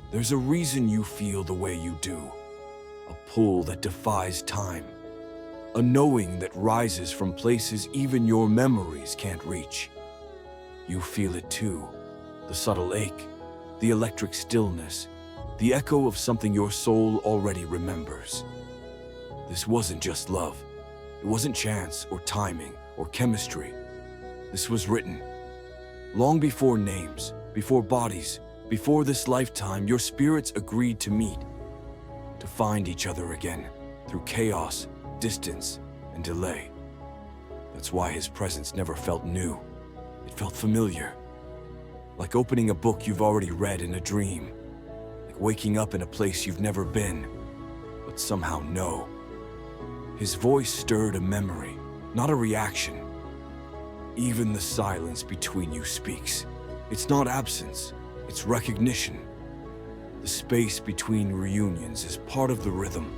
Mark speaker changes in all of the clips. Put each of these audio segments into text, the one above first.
Speaker 1: There's a reason you feel the way you do. A pull that defies time. A knowing that rises from places even your memories can't reach. You feel it too. The subtle ache, the electric stillness, the echo of something your soul already remembers. This wasn't just love. It wasn't chance or timing or chemistry. This was written. Long before names, before bodies, before this lifetime, your spirits agreed to meet, to find each other again through chaos, distance, and delay. That's why his presence never felt new. It felt familiar. Like opening a book you've already read in a dream. Like waking up in a place you've never been, but somehow know. His voice stirred a memory, not a reaction. Even the silence between you speaks. It's not absence, it's recognition. The space between reunions is part of the rhythm.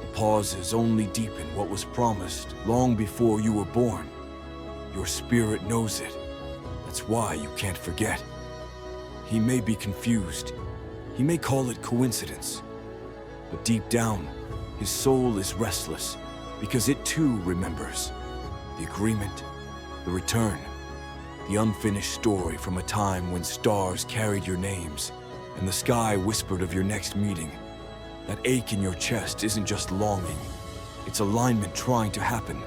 Speaker 1: The pauses only deepen what was promised long before you were born. Your spirit knows it. That's why you can't forget. He may be confused. He may call it coincidence. But deep down, his soul is restless because it too remembers. The agreement, the return, the unfinished story from a time when stars carried your names and the sky whispered of your next meeting. That ache in your chest isn't just longing. It's alignment trying to happen.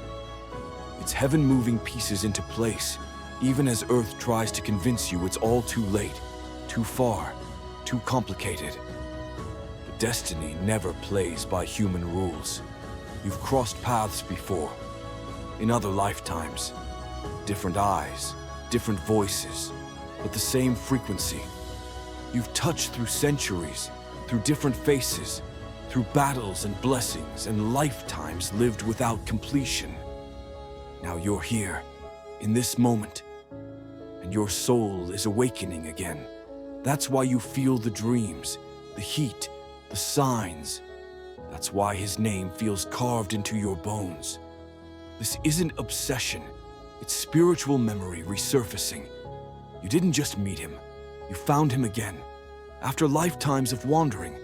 Speaker 1: It's heaven moving pieces into place, even as Earth tries to convince you it's all too late, too far, too complicated. But destiny never plays by human rules. You've crossed paths before, in other lifetimes. Different eyes, different voices, but the same frequency. You've touched through centuries, through different faces, through battles and blessings and lifetimes lived without completion. Now you're here, in this moment, and your soul is awakening again. That's why you feel the dreams, the heat, the signs. That's why his name feels carved into your bones. This isn't obsession, it's spiritual memory resurfacing. You didn't just meet him, you found him again. After lifetimes of wandering,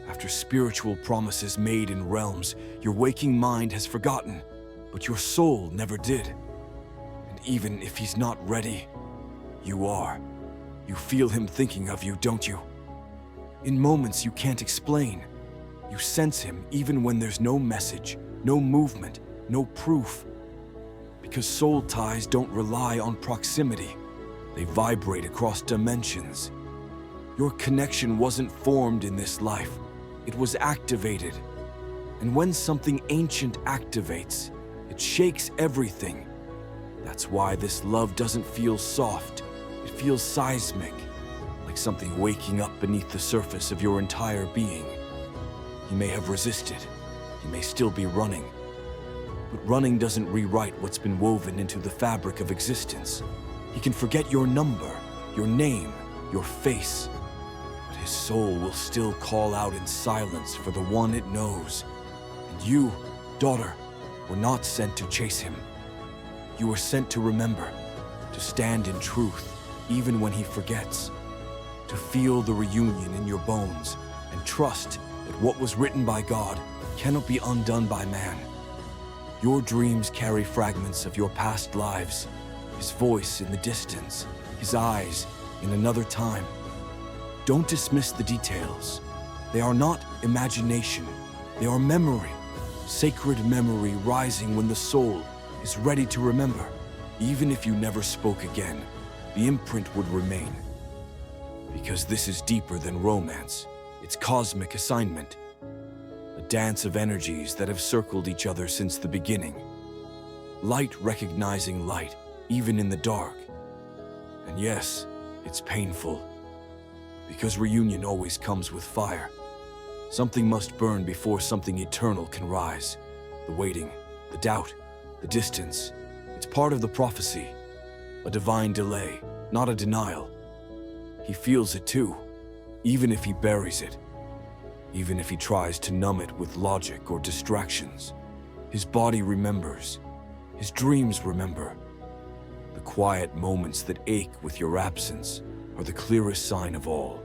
Speaker 1: after spiritual promises made in realms your waking mind has forgotten, but your soul never did. And even if he's not ready, you are. You feel him thinking of you, don't you? In moments you can't explain. You sense him even when there's no message, no movement, no proof. Because soul ties don't rely on proximity. They vibrate across dimensions. Your connection wasn't formed in this life. It was activated. And when something ancient activates, it shakes everything. That's why this love doesn't feel soft. It feels seismic, like something waking up beneath the surface of your entire being. He may have resisted. He may still be running. But running doesn't rewrite what's been woven into the fabric of existence. He can forget your number, your name, your face. But his soul will still call out in silence for the one it knows. And you, daughter, were not sent to chase him. You were sent to remember, to stand in truth, even when he forgets. To feel the reunion in your bones and trust that what was written by God cannot be undone by man. Your dreams carry fragments of your past lives, his voice in the distance, his eyes in another time. Don't dismiss the details. They are not imagination, they are memory, sacred memory rising when the soul is ready to remember. Even if you never spoke again, the imprint would remain. Because this is deeper than romance, it's cosmic assignment. A dance of energies that have circled each other since the beginning. Light recognizing light, even in the dark. And yes, it's painful. Because reunion always comes with fire. Something must burn before something eternal can rise. The waiting, the doubt, the distance. It's part of the prophecy. A divine delay, not a denial. He feels it too, even if he buries it. Even if he tries to numb it with logic or distractions. His body remembers. His dreams remember. The quiet moments that ache with your absence are the clearest sign of all.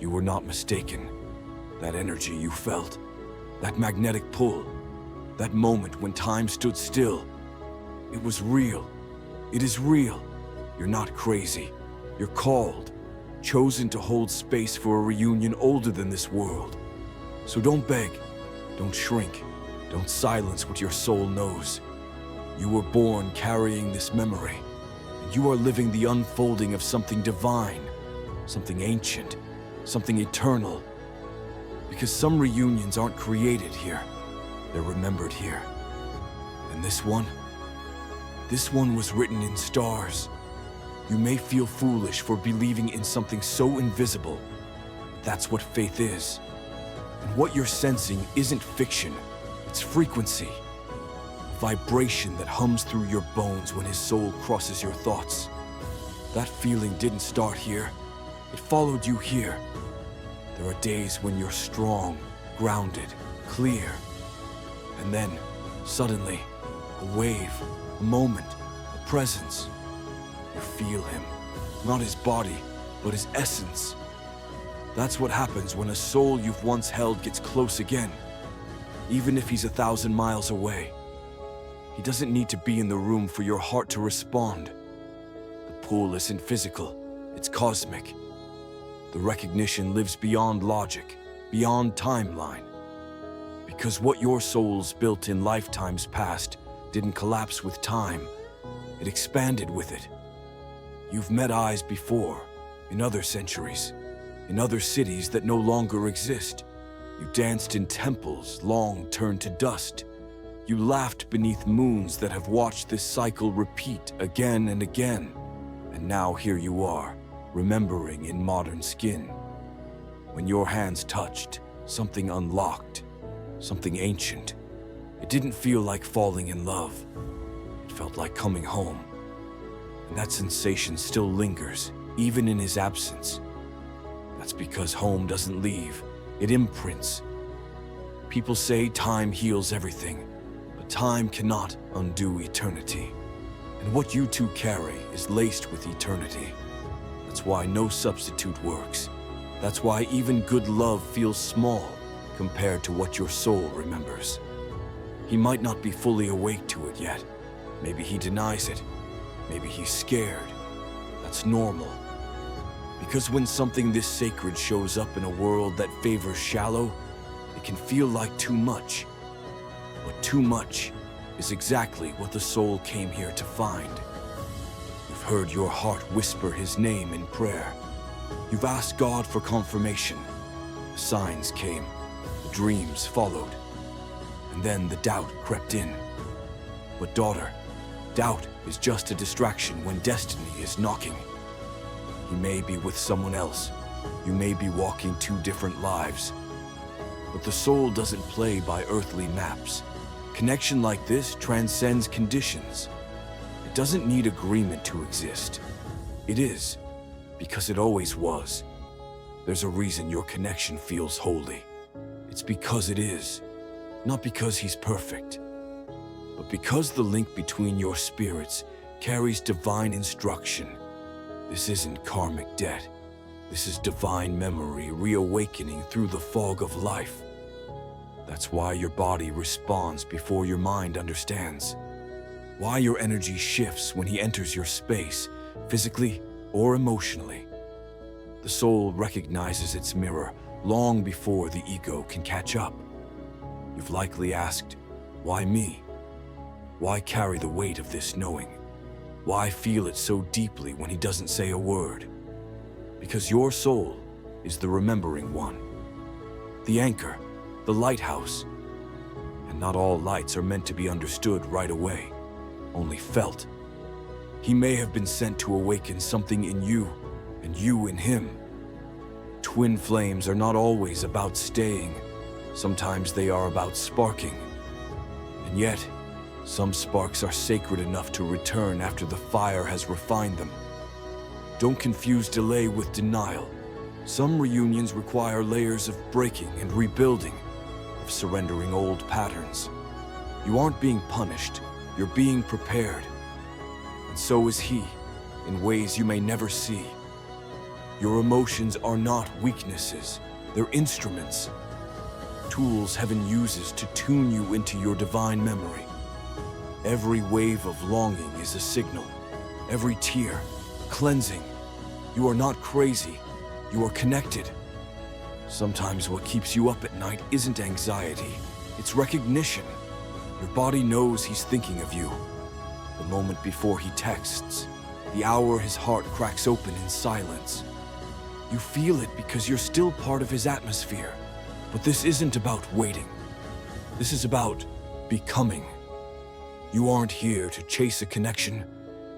Speaker 1: You were not mistaken. That energy you felt, that magnetic pull, that moment when time stood still, it was real. It is real. You're not crazy. You're called, chosen to hold space for a reunion older than this world. So don't beg, don't shrink, don't silence what your soul knows. You were born carrying this memory, and you are living the unfolding of something divine, something ancient, something eternal. Because some reunions aren't created here, they're remembered here. And this one was written in stars. You may feel foolish for believing in something so invisible, but that's what faith is. And what you're sensing isn't fiction, it's frequency. A vibration that hums through your bones when his soul crosses your thoughts. That feeling didn't start here, it followed you here. There are days when you're strong, grounded, clear. And then, suddenly, a wave, a moment, a presence. You feel him, not his body, but his essence. That's what happens when a soul you've once held gets close again, even if he's 1,000 miles away. He doesn't need to be in the room for your heart to respond. The pull isn't physical, it's cosmic. The recognition lives beyond logic, beyond timeline. Because what your soul's built in lifetimes past didn't collapse with time, it expanded with it. You've met eyes before, in other centuries, in other cities that no longer exist. You danced in temples long turned to dust. You laughed beneath moons that have watched this cycle repeat again and again. And now here you are, remembering in modern skin. When your hands touched, something unlocked, something ancient. It didn't feel like falling in love. It felt like coming home. And that sensation still lingers, even in his absence. That's because home doesn't leave, it imprints. People say time heals everything, but time cannot undo eternity. And what you two carry is laced with eternity. That's why no substitute works. That's why even good love feels small compared to what your soul remembers. He might not be fully awake to it yet. Maybe he denies it. Maybe he's scared. That's normal. Because when something this sacred shows up in a world that favors shallow, it can feel like too much. But too much is exactly what the soul came here to find. You've heard your heart whisper his name in prayer. You've asked God for confirmation. The signs came, the dreams followed, and then the doubt crept in. But daughter, doubt is just a distraction when destiny is knocking. He may be with someone else. You may be walking two different lives. But the soul doesn't play by earthly maps. Connection like this transcends conditions. It doesn't need agreement to exist. It is, because it always was. There's a reason your connection feels holy. It's because it is, not because he's perfect, but because the link between your spirits carries divine instruction. This isn't karmic debt. This is divine memory reawakening through the fog of life. That's why your body responds before your mind understands. Why your energy shifts when he enters your space, physically or emotionally. The soul recognizes its mirror long before the ego can catch up. You've likely asked, why me? Why carry the weight of this knowing? Why feel it so deeply when he doesn't say a word? Because your soul is the remembering one, the anchor, the lighthouse. And not all lights are meant to be understood right away, only felt. He may have been sent to awaken something in you, and you in him. Twin flames are not always about staying. Sometimes they are about sparking. And yet, some sparks are sacred enough to return after the fire has refined them. Don't confuse delay with denial. Some reunions require layers of breaking and rebuilding, of surrendering old patterns. You aren't being punished, you're being prepared. And so is he, in ways you may never see. Your emotions are not weaknesses, they're instruments. Tools heaven uses to tune you into your divine memory. Every wave of longing is a signal. Every tear, cleansing. You are not crazy, you are connected. Sometimes what keeps you up at night isn't anxiety, it's recognition. Your body knows he's thinking of you. The moment before he texts, the hour his heart cracks open in silence. You feel it because you're still part of his atmosphere. But this isn't about waiting. This is about becoming. You aren't here to chase a connection.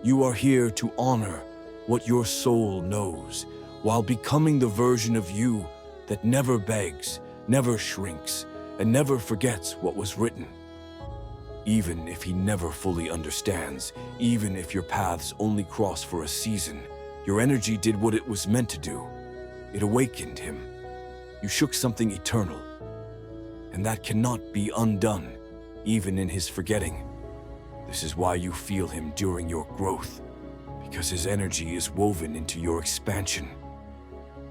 Speaker 1: You are here to honor what your soul knows, while becoming the version of you that never begs, never shrinks, and never forgets what was written. Even if he never fully understands, even if your paths only cross for a season, your energy did what it was meant to do. It awakened him. You shook something eternal, and that cannot be undone, even in his forgetting. This is why you feel him during your growth, because his energy is woven into your expansion.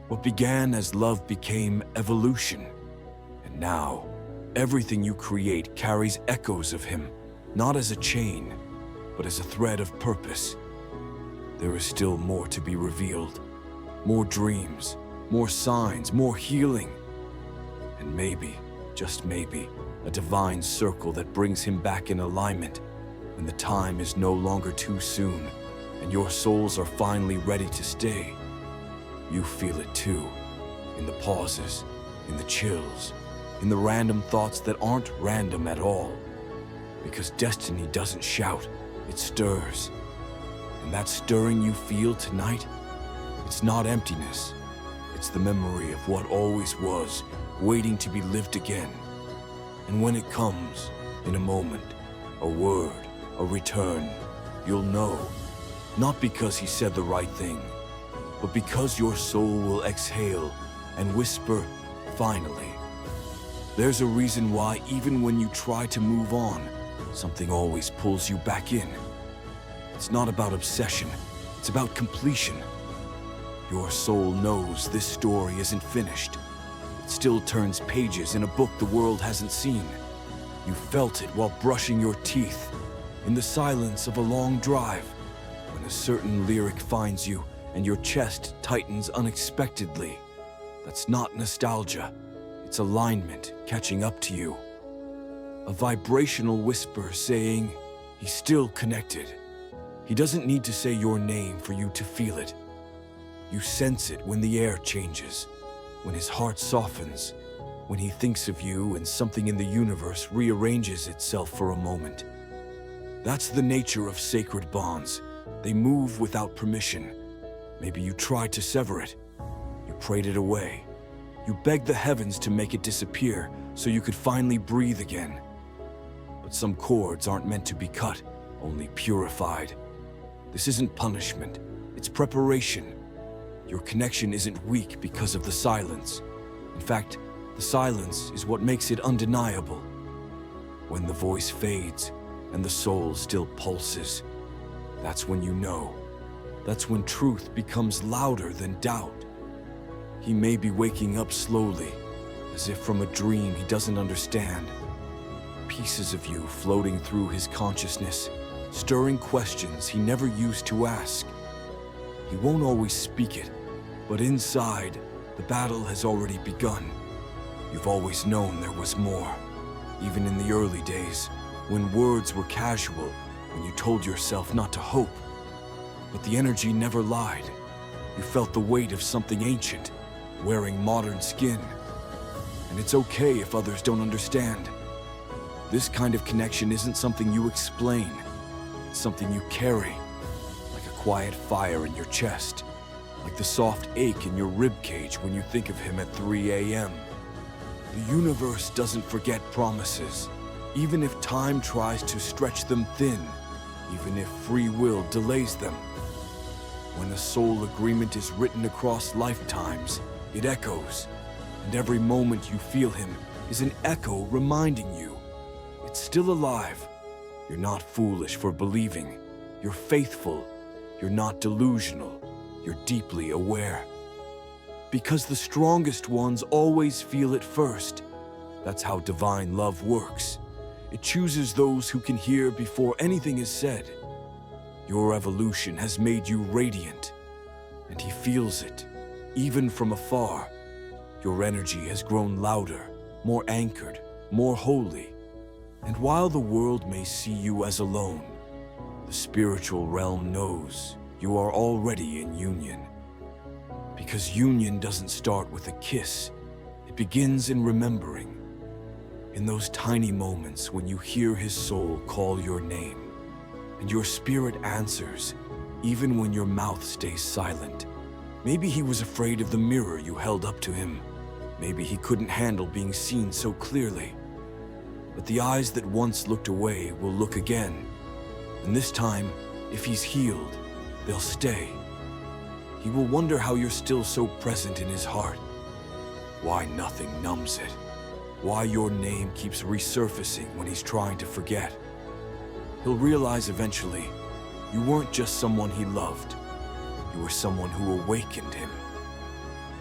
Speaker 1: What began as love became evolution, and now, everything you create carries echoes of him, not as a chain, but as a thread of purpose. There is still more to be revealed, more dreams, more signs, more healing, and maybe, just maybe, a divine circle that brings him back in alignment when the time is no longer too soon and your souls are finally ready to stay. You feel it too, in the pauses, in the chills, in the random thoughts that aren't random at all. Because destiny doesn't shout, it stirs. And that stirring you feel tonight, it's not emptiness. It's the memory of what always was, waiting to be lived again. And when it comes, in a moment, a word, a return, you'll know. Not because he said the right thing, but because your soul will exhale and whisper, finally. There's a reason why even when you try to move on, something always pulls you back in. It's not about obsession, it's about completion. Your soul knows this story isn't finished. It still turns pages in a book the world hasn't seen. You felt it while brushing your teeth, in the silence of a long drive, when a certain lyric finds you and your chest tightens unexpectedly. That's not nostalgia, it's alignment catching up to you. A vibrational whisper saying, he's still connected. He doesn't need to say your name for you to feel it. You sense it when the air changes, when his heart softens, when he thinks of you and something in the universe rearranges itself for a moment. That's the nature of sacred bonds. They move without permission. Maybe you tried to sever it. You prayed it away. You begged the heavens to make it disappear so you could finally breathe again. But some cords aren't meant to be cut, only purified. This isn't punishment, it's preparation. Your connection isn't weak because of the silence. In fact, the silence is what makes it undeniable. When the voice fades and the soul still pulses, that's when you know. That's when truth becomes louder than doubt. He may be waking up slowly, as if from a dream he doesn't understand. Pieces of you floating through his consciousness, stirring questions he never used to ask. He won't always speak it, but inside, the battle has already begun. You've always known there was more, even in the early days, when words were casual, when you told yourself not to hope. But the energy never lied. You felt the weight of something ancient, wearing modern skin. And it's okay if others don't understand. This kind of connection isn't something you explain. It's something you carry, like a quiet fire in your chest, like the soft ache in your ribcage when you think of him at 3 a.m. The universe doesn't forget promises, even if time tries to stretch them thin, even if free will delays them. When a soul agreement is written across lifetimes, it echoes, and every moment you feel him is an echo reminding you it's still alive. You're not foolish for believing. You're faithful. You're not delusional. You're deeply aware. Because the strongest ones always feel it first. That's how divine love works. It chooses those who can hear before anything is said. Your evolution has made you radiant, and he feels it, even from afar. Your energy has grown louder, more anchored, more holy. And while the world may see you as alone, the spiritual realm knows you are already in union. Because union doesn't start with a kiss, it begins in remembering. In those tiny moments when you hear his soul call your name, and your spirit answers, even when your mouth stays silent. Maybe he was afraid of the mirror you held up to him. Maybe he couldn't handle being seen so clearly. But the eyes that once looked away will look again. And this time, if he's healed, they'll stay. He will wonder how you're still so present in his heart. Why nothing numbs it. Why your name keeps resurfacing when he's trying to forget. He'll realize eventually, you weren't just someone he loved. You were someone who awakened him.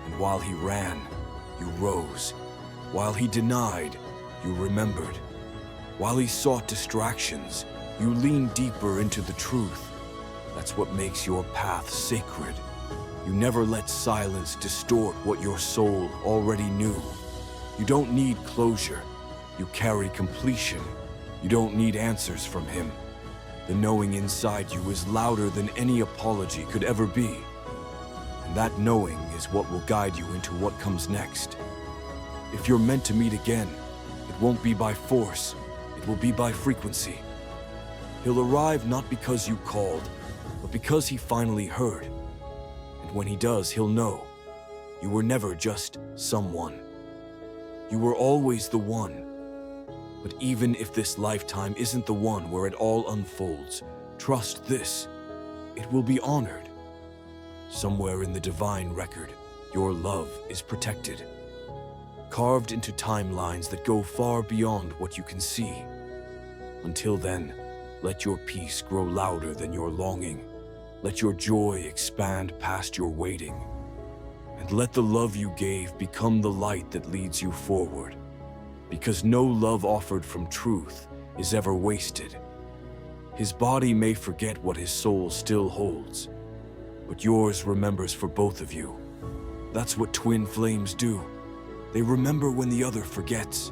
Speaker 1: And while he ran, you rose. While he denied, you remembered. While he sought distractions, you leaned deeper into the truth. That's what makes your path sacred. You never let silence distort what your soul already knew. You don't need closure. You carry completion. You don't need answers from him. The knowing inside you is louder than any apology could ever be. And that knowing is what will guide you into what comes next. If you're meant to meet again, it won't be by force, it will be by frequency. He'll arrive not because you called, but because he finally heard. And when he does, he'll know. You were never just someone. You were always the one. But even if this lifetime isn't the one where it all unfolds, trust this, it will be honored. Somewhere in the divine record, your love is protected, carved into timelines that go far beyond what you can see. Until then, let your peace grow louder than your longing. Let your joy expand past your waiting. And let the love you gave become the light that leads you forward. Because no love offered from truth is ever wasted. His body may forget what his soul still holds, but yours remembers for both of you. That's what twin flames do. They remember when the other forgets.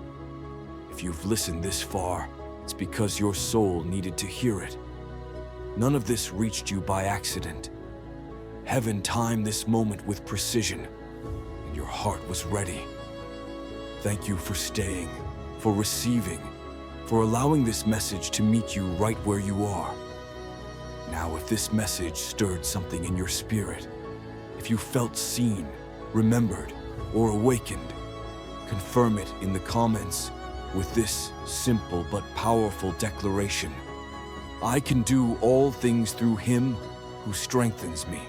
Speaker 1: If you've listened this far, it's because your soul needed to hear it. None of this reached you by accident. Heaven timed this moment with precision, and your heart was ready. Thank you for staying, for receiving, for allowing this message to meet you right where you are. Now, if this message stirred something in your spirit, if you felt seen, remembered, or awakened, confirm it in the comments with this simple but powerful declaration. I can do all things through him who strengthens me.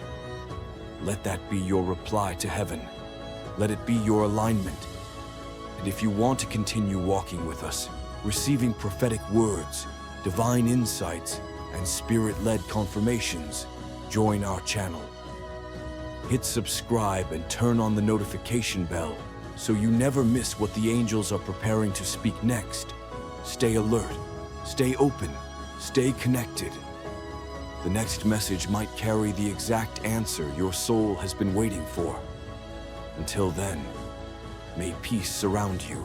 Speaker 1: Let that be your reply to heaven. Let it be your alignment. And if you want to continue walking with us, receiving prophetic words, divine insights, and spirit-led confirmations, join our channel. Hit subscribe and turn on the notification bell so you never miss what the angels are preparing to speak next. Stay alert, stay open, stay connected. The next message might carry the exact answer your soul has been waiting for. Until then, may peace surround you,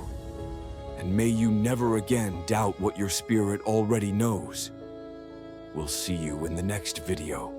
Speaker 1: and may you never again doubt what your spirit already knows. We'll see you in the next video.